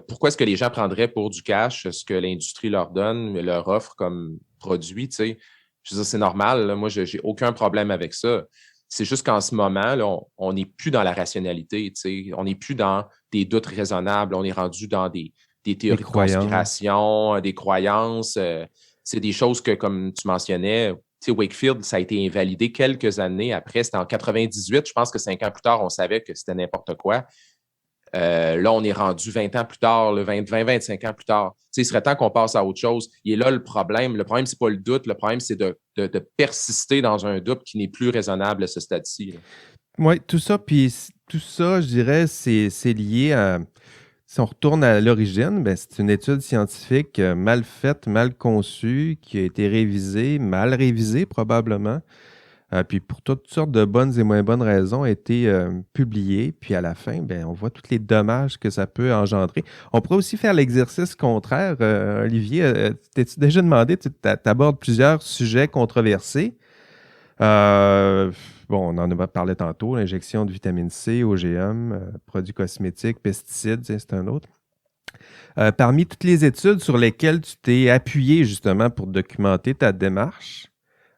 pourquoi est-ce que les gens prendraient pour du cash ce que l'industrie leur donne, leur offre comme produit, tu sais? Je veux dire, c'est normal. Là. Moi, j'ai aucun problème avec ça. C'est juste qu'en ce moment, là, on n'est plus dans la rationalité. T'sais. On n'est plus dans des doutes raisonnables. On est rendu dans des théories de conspiration, des croyances. C'est des choses que, comme tu mentionnais, Wakefield, ça a été invalidé quelques années après. C'était en 98. Je pense que 5 ans plus tard, on savait que c'était n'importe quoi. Là, on est rendu 20 ans plus tard, 25 ans plus tard. Il serait temps qu'on passe à autre chose. Il est là le problème. Le problème, ce n'est pas le doute. Le problème, c'est de persister dans un doute qui n'est plus raisonnable à ce stade-ci. Oui, tout ça, je dirais, c'est lié à. Si on retourne à l'origine, c'est une étude scientifique mal faite, mal conçue, qui a été révisée, mal révisée probablement. Puis pour toutes sortes de bonnes et moins bonnes raisons, a été publié. Puis à la fin, on voit tous les dommages que ça peut engendrer. On pourrait aussi faire l'exercice contraire. Olivier, t'es-tu déjà demandé, tu abordes plusieurs sujets controversés. On en a parlé tantôt, l'injection de vitamine C, OGM, produits cosmétiques, pesticides, c'est un autre. Parmi toutes les études sur lesquelles tu t'es appuyé justement pour documenter ta démarche,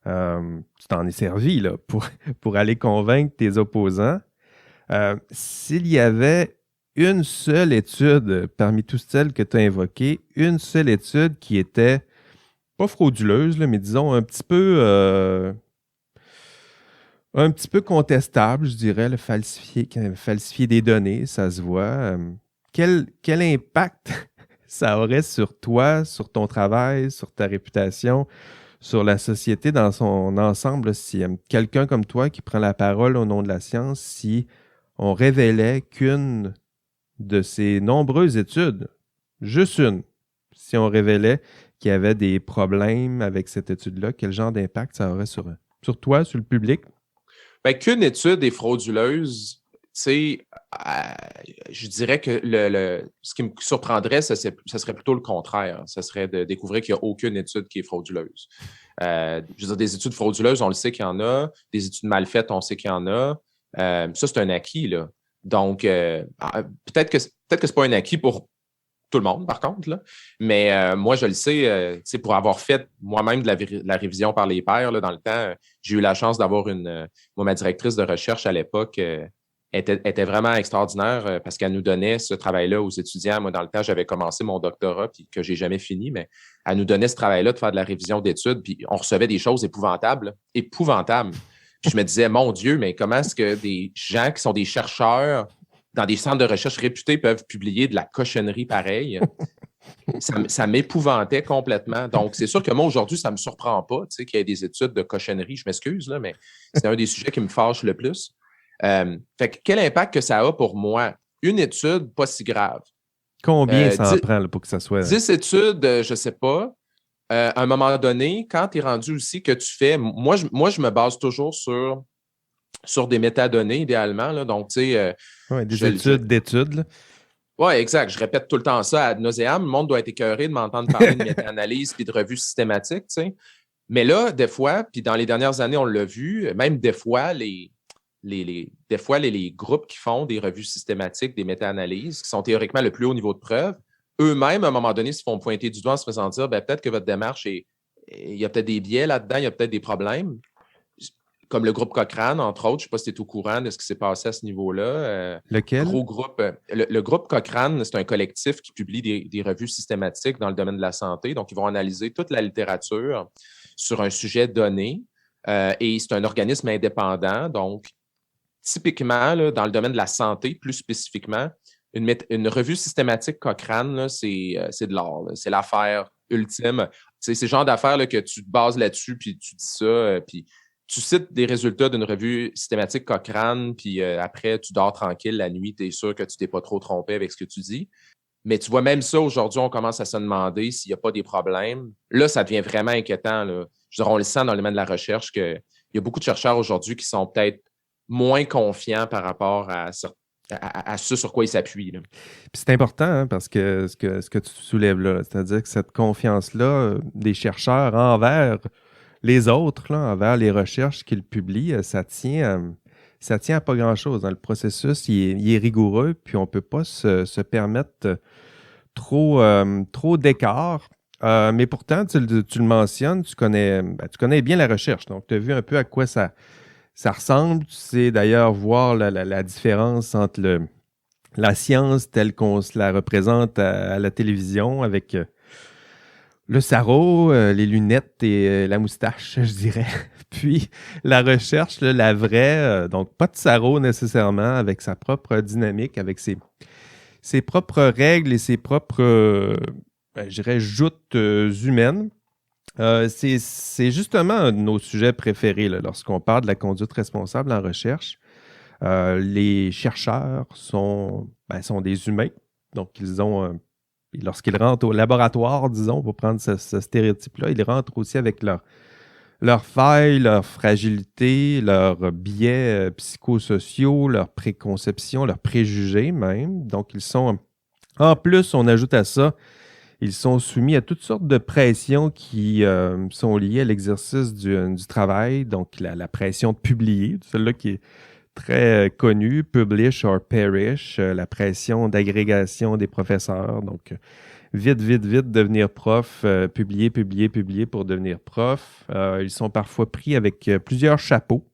tu t'en es servi là, pour aller convaincre tes opposants. S'il y avait une seule étude parmi toutes celles que tu as invoquées, une seule étude qui était pas frauduleuse, là, mais disons un petit peu contestable, je dirais, le falsifier des données, ça se voit. Quel impact ça aurait sur toi, sur ton travail, sur ta réputation, sur la société dans son ensemble, si quelqu'un comme toi qui prend la parole au nom de la science, si on révélait qu'une de ces nombreuses études, juste une, si on révélait qu'il y avait des problèmes avec cette étude-là, quel genre d'impact ça aurait sur toi, sur le public? Ben, qu'une étude est frauduleuse, tu sais, je dirais que ce qui me surprendrait, ça serait plutôt le contraire. Ça serait de découvrir qu'il n'y a aucune étude qui est frauduleuse. Je veux dire, des études frauduleuses, on le sait qu'il y en a. Des études mal faites, on sait qu'il y en a. Ça, c'est un acquis, là. Donc, peut-être que c'est pas un acquis pour tout le monde, par contre, là. Mais moi, je le sais, pour avoir fait moi-même de la révision par les pairs, là, dans le temps, j'ai eu la chance d'avoir moi, ma directrice de recherche à l'époque était vraiment extraordinaire parce qu'elle nous donnait ce travail-là aux étudiants. Moi, dans le temps, j'avais commencé mon doctorat puis que j'ai jamais fini, mais elle nous donnait ce travail-là de faire de la révision d'études, puis on recevait des choses épouvantables. Puis je me disais, mon Dieu, mais comment est-ce que des gens qui sont des chercheurs dans des centres de recherche réputés peuvent publier de la cochonnerie pareille? Ça m'épouvantait complètement. Donc, c'est sûr que moi, aujourd'hui, ça ne me surprend pas qu'il y ait des études de cochonnerie. Je m'excuse, là, mais c'est un des sujets qui me fâche le plus. Fait que quel impact que ça a pour moi? Une étude, pas si grave. Combien ça en prend là, pour que ça soit... 10 études, je ne sais pas. À un moment donné, quand tu es rendu aussi que tu fais... Moi, je me base toujours sur des métadonnées, idéalement. Là. Donc, tu sais... des études d'études. Oui, exact. Je répète tout le temps ça ad nauseam. Le monde doit être écœuré de m'entendre parler de méta-analyse et de revues systématiques, tu sais. Mais là, des fois, puis dans les dernières années, on l'a vu, même des fois, les groupes qui font des revues systématiques, des méta-analyses, qui sont théoriquement le plus haut niveau de preuve, eux-mêmes, à un moment donné, se font pointer du doigt en se faisant dire peut-être que votre démarche il y a peut-être des biais là-dedans, il y a peut-être des problèmes. Comme le groupe Cochrane, entre autres, je ne sais pas si tu es au courant de ce qui s'est passé à ce niveau-là. Lequel? Gros groupe. Le groupe Cochrane, c'est un collectif qui publie des revues systématiques dans le domaine de la santé. Donc, ils vont analyser toute la littérature sur un sujet donné. Et c'est un organisme indépendant. Donc, typiquement, là, dans le domaine de la santé, plus spécifiquement, une revue systématique Cochrane, là, c'est de l'or. C'est l'affaire ultime. C'est le genre d'affaire là, que tu te bases là-dessus, puis tu dis ça, puis tu cites des résultats d'une revue systématique Cochrane, puis après, tu dors tranquille la nuit, tu es sûr que tu t'es pas trop trompé avec ce que tu dis. Mais tu vois, même ça, aujourd'hui, on commence à se demander s'il n'y a pas des problèmes. Là, ça devient vraiment inquiétant. Là. Je veux dire, on le sent dans le domaine de la recherche qu'il y a beaucoup de chercheurs aujourd'hui qui sont peut-être moins confiants par rapport à ce sur quoi ils s'appuient. C'est important hein, parce que ce que tu soulèves là, c'est-à-dire que cette confiance-là des chercheurs envers les autres, là, envers les recherches qu'ils publient, ça tient à pas grand-chose. Hein. Le processus, il est rigoureux, puis on ne peut pas se permettre trop d'écart. Mais pourtant, tu le mentionnes, tu connais bien la recherche. Donc, tu as vu un peu à quoi ça ressemble. Tu sais d'ailleurs voir la différence entre la science telle qu'on se la représente à la télévision avec... le sarrau, les lunettes et la moustache, je dirais. Puis la recherche, là, la vraie, donc pas de sarrau nécessairement, avec sa propre dynamique, avec ses propres règles et ses propres, je dirais, joutes humaines. C'est justement un de nos sujets préférés là, lorsqu'on parle de la conduite responsable en recherche. Les chercheurs sont des humains, donc ils ont... lorsqu'ils rentrent au laboratoire, disons, pour prendre ce stéréotype-là, ils rentrent aussi avec leurs failles, leurs fragilités, leurs biais psychosociaux, leurs préconceptions, leurs préjugés même. Donc, ils sont... En plus, on ajoute à ça, ils sont soumis à toutes sortes de pressions qui sont liées à l'exercice du travail. Donc, la pression de publier, celle-là qui est très connu, publish or perish, la pression d'agrégation des professeurs. Donc, vite devenir prof, publier pour devenir prof. Ils sont parfois pris avec plusieurs chapeaux.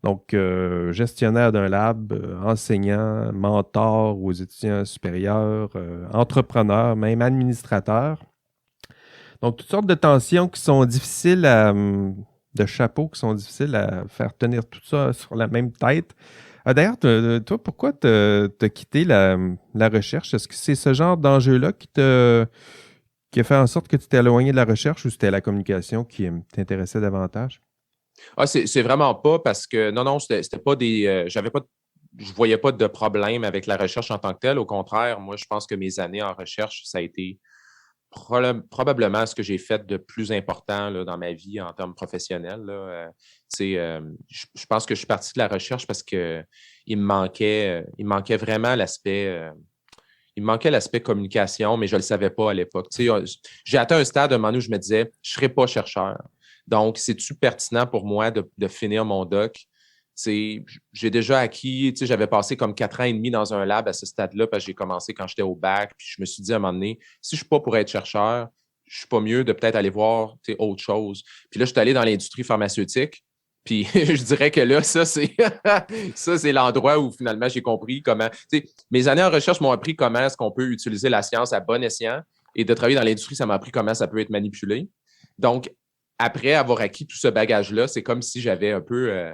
Donc, gestionnaire d'un lab, enseignant, mentor aux étudiants supérieurs, entrepreneur, même administrateur. Donc, toutes sortes de tensions qui sont difficiles de chapeaux qui sont difficiles à faire tenir tout ça sur la même tête. D'ailleurs, toi, pourquoi tu as quitté la recherche? Est-ce que c'est ce genre d'enjeu-là qui a fait en sorte que tu t'es éloigné de la recherche ou c'était la communication qui t'intéressait davantage? Ah, c'est vraiment pas parce que non, c'était pas j'avais pas je ne voyais pas de problème avec la recherche en tant que telle. Au contraire, moi, je pense que mes années en recherche, ça a été probablement ce que j'ai fait de plus important là, dans ma vie en termes professionnels. Là. Je pense que je suis parti de la recherche parce que il me manquait vraiment il me manquait l'aspect communication, mais je ne le savais pas à l'époque. J'ai atteint un stade, un moment où je me disais, je ne serai pas chercheur. Donc, c'est-tu pertinent pour moi de finir mon doc? J'ai déjà acquis, j'avais passé comme 4 ans et demi dans un lab à ce stade-là, parce que j'ai commencé quand j'étais au bac, puis je me suis dit à un moment donné, si je ne suis pas pour être chercheur, je ne suis pas mieux de peut-être aller voir autre chose. Puis là, je suis allé dans l'industrie pharmaceutique, puis je dirais que là, ça, c'est l'endroit où finalement j'ai compris comment. Mes années en recherche m'ont appris comment est-ce qu'on peut utiliser la science à bon escient, et de travailler dans l'industrie, ça m'a appris comment ça peut être manipulé. Donc, après avoir acquis tout ce bagage-là, c'est comme si j'avais un peu.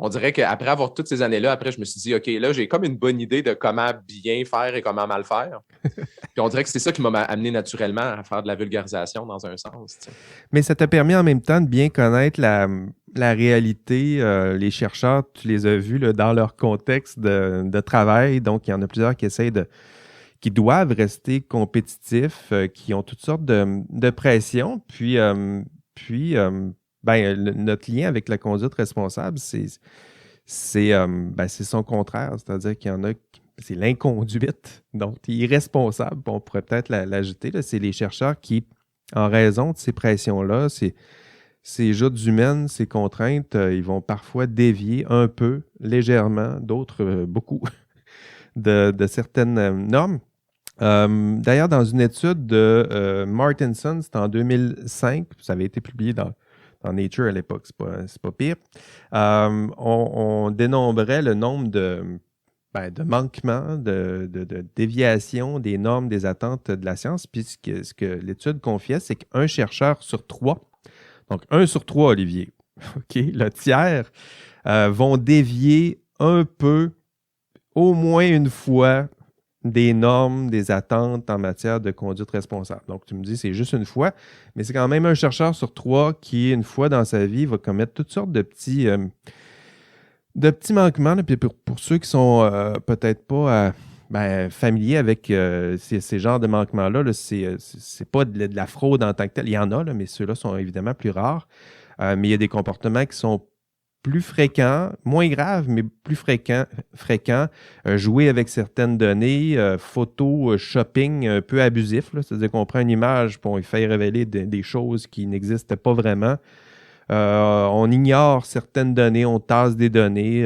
On dirait qu'après avoir toutes ces années-là, après, je me suis dit, OK, là, j'ai comme une bonne idée de comment bien faire et comment mal faire. Puis on dirait que c'est ça qui m'a amené naturellement à faire de la vulgarisation dans un sens. T'sais. Mais ça t'a permis en même temps de bien connaître la réalité. Les chercheurs, tu les as vus là, dans leur contexte de travail. Donc, il y en a plusieurs qui doivent rester compétitifs, qui ont toutes sortes de pressions. Puis notre lien avec la conduite responsable, c'est son contraire. C'est-à-dire qu'il y en a, c'est l'inconduite, donc irresponsable. On pourrait peut-être l'ajouter. Là, c'est les chercheurs qui, en raison de ces pressions-là, ces joutes humaines, ces contraintes, ils vont parfois dévier un peu, légèrement, d'autres beaucoup, de certaines normes. D'ailleurs, dans une étude de Martinson, c'était en 2005, ça avait été publié dans Nature à l'époque, c'est pas pire. On dénombrait le nombre de manquements, de déviations des normes, des attentes de la science. Puis ce que l'étude confiait, c'est qu'un chercheur sur 3, donc 1 sur 3, Olivier, OK, le tiers, vont dévier un peu, au moins une fois, des normes, des attentes en matière de conduite responsable. Donc, tu me dis, c'est juste une fois, mais c'est quand même un chercheur sur 3 qui, une fois dans sa vie, va commettre toutes sortes de petits manquements. Là. Puis pour ceux qui sont peut-être pas familiers avec ces genres de manquements-là, là, c'est pas de la fraude en tant que telle. Il y en a, là, mais ceux-là sont évidemment plus rares. Mais il y a des comportements qui sont plus fréquents, moins graves, mais plus fréquents. Jouer avec certaines données, photo, shopping un peu abusif. Là, c'est-à-dire qu'on prend une image pour y faire révéler des choses qui n'existent pas vraiment. On ignore certaines données, on tasse des données.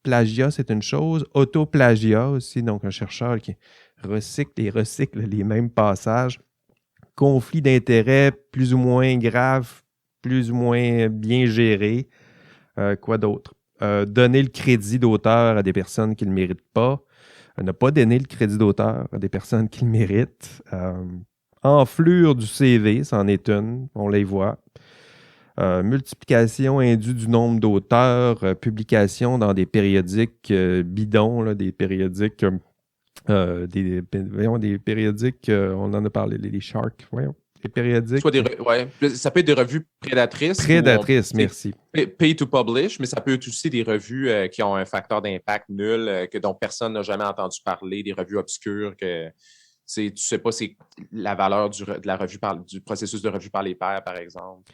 Plagiat, c'est une chose. Autoplagiat aussi, donc un chercheur qui recycle les mêmes passages. Conflit d'intérêts plus ou moins grave, plus ou moins bien géré. Quoi d'autre? Donner le crédit d'auteur à des personnes qui ne le méritent pas. Ne pas donner le crédit d'auteur à des personnes qui le méritent. Enflure du CV, c'en est une, on les voit. Multiplication indue du nombre d'auteurs, publication dans des périodiques bidons, là, des périodiques, des périodiques, on en a parlé, les Sharks, voyons. Les périodiques. Soit ça peut être des revues prédatrices. Prédatrices, merci. Pay to publish, mais ça peut être aussi des revues qui ont un facteur d'impact nul, dont personne n'a jamais entendu parler, des revues obscures que tu ne sais pas c'est la valeur de la revue du processus de revue par les pairs, par exemple.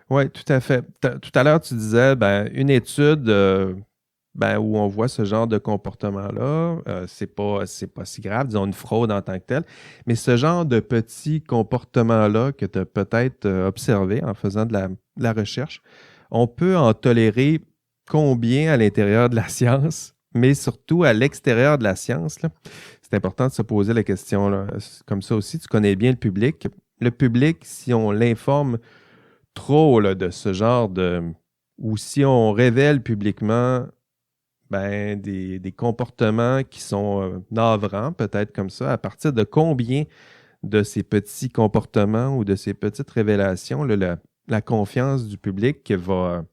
Oui, tout à fait. Tout à l'heure, tu disais une étude où on voit ce genre de comportement-là, c'est pas si grave, disons une fraude en tant que telle, mais ce genre de petits comportements-là que tu as peut-être observé en faisant de la recherche, on peut en tolérer combien à l'intérieur de la science, mais surtout à l'extérieur de la science. Là. C'est important de se poser la question là. Comme ça aussi, tu connais bien le public. Le public, si on l'informe trop là, de ce genre ou si on révèle publiquement des comportements qui sont navrants, peut-être comme ça, à partir de combien de ces petits comportements ou de ces petites révélations, là, la confiance du public va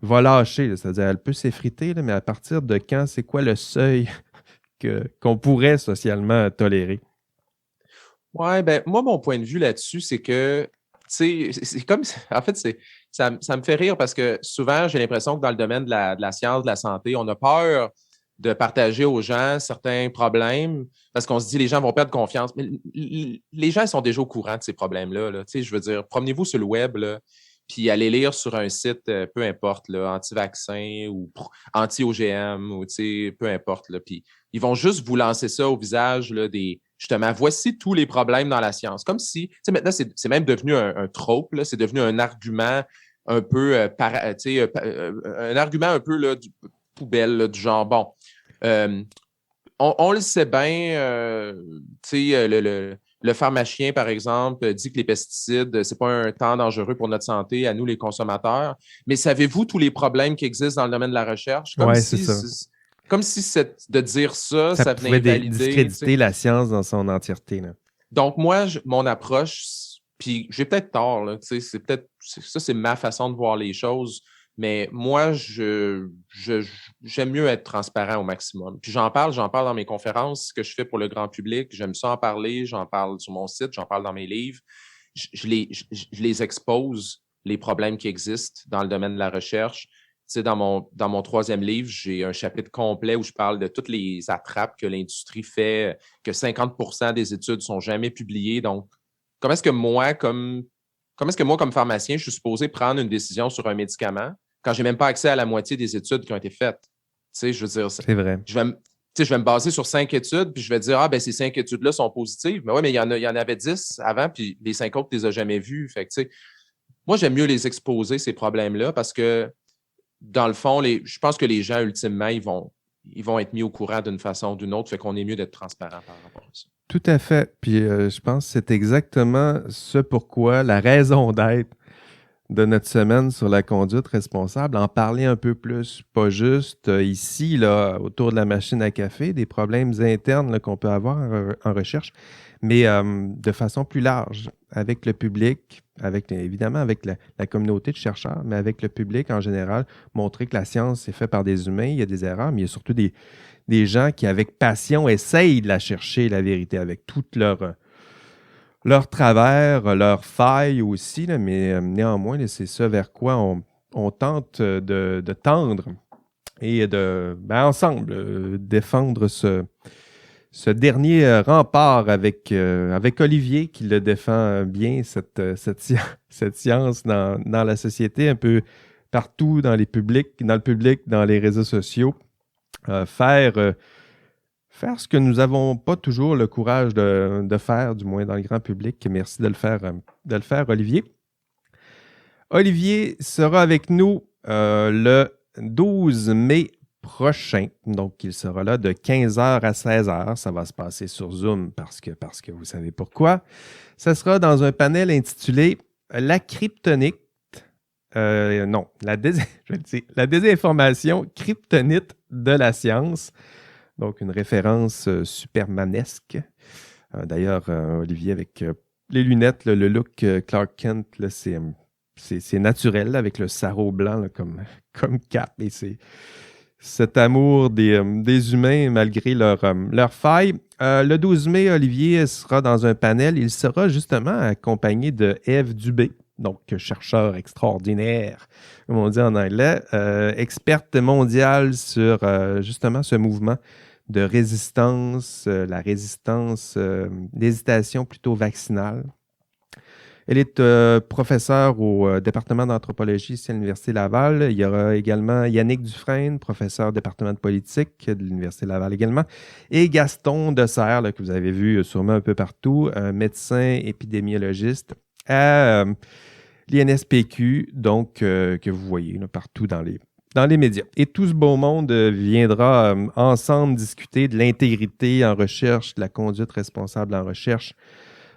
lâcher. Là, c'est-à-dire, elle peut s'effriter, là, mais à partir de quand, c'est quoi le seuil qu'on pourrait socialement tolérer? Oui, moi, mon point de vue là-dessus, c'est que sais, c'est comme, en fait, ça me fait rire parce que souvent, j'ai l'impression que dans le domaine de la science, de la santé, on a peur de partager aux gens certains problèmes parce qu'on se dit les gens vont perdre confiance. Mais les gens sont déjà au courant de ces problèmes-là. Là. Tu sais, je veux dire, promenez-vous sur le web, là, puis allez lire sur un site, peu importe, là, anti-vaccin ou anti-OGM, ou peu importe. Là, puis ils vont juste vous lancer ça au visage là, justement, voici tous les problèmes dans la science. Comme si, tu sais, maintenant, c'est même devenu un trope, là, c'est devenu un argument un peu, un argument un peu là, poubelle, là, du genre, bon, euh, on le sait bien, tu sais, le pharmacien, par exemple, dit que les pesticides, c'est pas un temps dangereux pour notre santé, à nous, les consommateurs. Mais savez-vous tous les problèmes qui existent dans le domaine de la recherche? Ouais, c'est ça. Comme si de dire ça, Ça ça venait pouvait invalider. discréditer la science dans son entièreté. Là. Donc, moi, mon approche, puis j'ai peut-être tort, là, ça, c'est ma façon de voir les choses, mais moi, j'aime mieux être transparent au maximum. Puis j'en parle dans mes conférences que je fais pour le grand public. J'aime ça en parler, j'en parle sur mon site, j'en parle dans mes livres. Je les expose, les problèmes qui existent dans le domaine de la recherche. Tu sais, dans mon troisième livre, j'ai un chapitre complet où je parle de toutes les attrapes que l'industrie fait, que 50% des études ne sont jamais publiées. Donc, comment est-ce que moi, comme pharmacien, je suis supposé prendre une décision sur un médicament quand je n'ai même pas accès à la moitié des études qui ont été faites? Tu sais, je veux dire, c'est vrai. Je vais me baser sur 5 études, puis je vais dire, ah, ben ces 5 études-là sont positives. Mais oui, mais il y en avait 10 avant, puis les 5 autres, tu ne les as jamais vues. Fait que, tu sais, moi, j'aime mieux les exposer, ces problèmes-là, parce que dans le fond, je pense que les gens, ultimement, ils vont être mis au courant d'une façon ou d'une autre, fait qu'on est mieux d'être transparent par rapport à ça. Tout à fait. Puis je pense que c'est exactement ce pourquoi la raison d'être de notre semaine sur la conduite responsable, en parler un peu plus, pas juste ici, là, autour de la machine à café, des problèmes internes là, qu'on peut avoir en recherche, mais de façon plus large, avec le public, évidemment avec la communauté de chercheurs, mais avec le public en général, montrer que la science est faite par des humains, il y a des erreurs, mais il y a surtout des gens qui, avec passion, essayent de la chercher, la vérité, avec toute leur travers, leurs failles aussi, là, mais néanmoins, là, c'est ça vers quoi on tente de tendre et ensemble, défendre ce dernier rempart avec Olivier qui le défend bien, cette science dans la société, un peu partout dans le public, dans les réseaux sociaux. Faire ce que nous n'avons pas toujours le courage de faire, du moins dans le grand public. Merci de le faire, Olivier. Olivier sera avec nous le 12 mai prochain. Donc, il sera là de 15h à 16h. Ça va se passer sur Zoom parce que vous savez pourquoi. Ça sera dans un panel intitulé « La kryptonite ». Non, la désinformation kryptonite de la science. Donc, une référence supermanesque. D'ailleurs, Olivier, avec les lunettes, le look Clark Kent, là, c'est naturel, là, avec le sarrau blanc là, comme cap. Et c'est cet amour des humains malgré leurs failles. Le 12 mai, Olivier sera dans un panel. Il sera justement accompagné de Ève Dubé, donc chercheur extraordinaire, comme on dit en anglais, experte mondiale sur justement ce mouvement de résistance, la résistance, l'hésitation plutôt vaccinale. Elle est professeure au département d'anthropologie ici à l'Université Laval. Il y aura également Yannick Dufresne, professeur au département de politique de l'Université Laval également, et Gaston Desserre, là, que vous avez vu sûrement un peu partout, un médecin épidémiologiste à l'INSPQ, donc que vous voyez là, partout dans les médias. Et tout ce beau monde viendra ensemble discuter de l'intégrité en recherche, de la conduite responsable en recherche,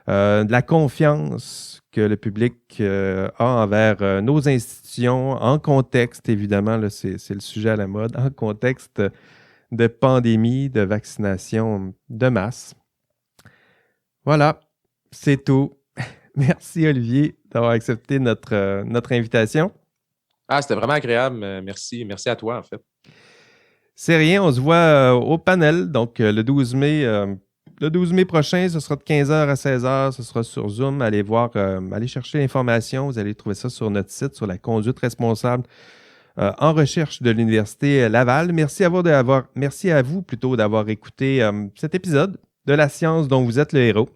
de la confiance que le public a envers nos institutions, en contexte, évidemment, là, c'est le sujet à la mode, en contexte de pandémie, de vaccination de masse. Voilà, c'est tout. Merci, Olivier, d'avoir accepté notre invitation. Ah, c'était vraiment agréable. Merci. Merci à toi, en fait. C'est rien, on se voit au panel, donc le 12 mai le 12 mai prochain, ce sera de 15h à 16h. Ce sera sur Zoom. Allez voir, allez chercher l'information. Vous allez trouver ça sur notre site, sur la conduite responsable en recherche de l'Université Laval. Merci à vous plutôt d'avoir écouté cet épisode de La science dont vous êtes le héros.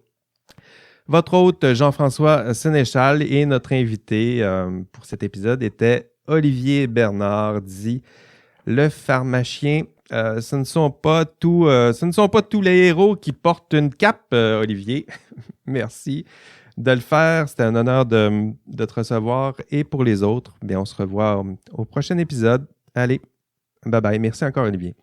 Votre hôte Jean-François Sénéchal et notre invité pour cet épisode était Olivier Bernard, dit le pharmacien. Ce ne sont pas tous les héros qui portent une cape, Olivier. Merci de le faire. C'était un honneur de te recevoir. Et pour les autres, bien, on se revoit au prochain épisode. Allez, bye bye. Merci encore, Olivier.